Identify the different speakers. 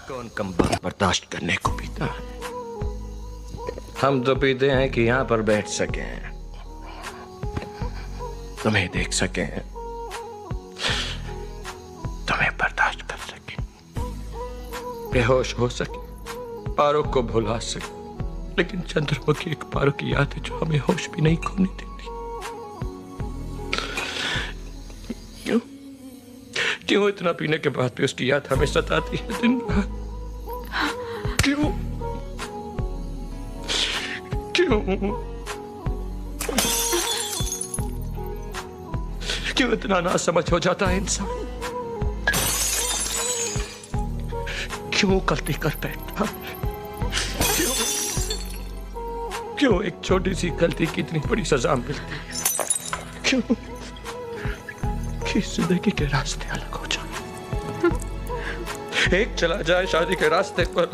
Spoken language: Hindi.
Speaker 1: कौन कम बात बर्दाश्त करने को पीता है? हम तो पीते हैं कि यहां पर बैठ सके, तुम्हें देख सके, तुम्हें बर्दाश्त कर सके, बेहोश हो सके, पारों को भुला सके। लेकिन चंद्रमुखी एक पारों की याद है जो हमें होश भी नहीं खोने देती। क्यों क्यों इतना पीने के बाद भी उसकी याद हमें सताती है दिन रात? क्यों क्यों क्यों इतना नासमझ हो जाता है इंसान? क्यों गलती कर बैठता? क्यों एक छोटी सी गलती की इतनी बड़ी सजा मिलती है? क्यों कि जिंदगी के रास्ते अलग हो जाए। एक चला जाए शादी के रास्ते पर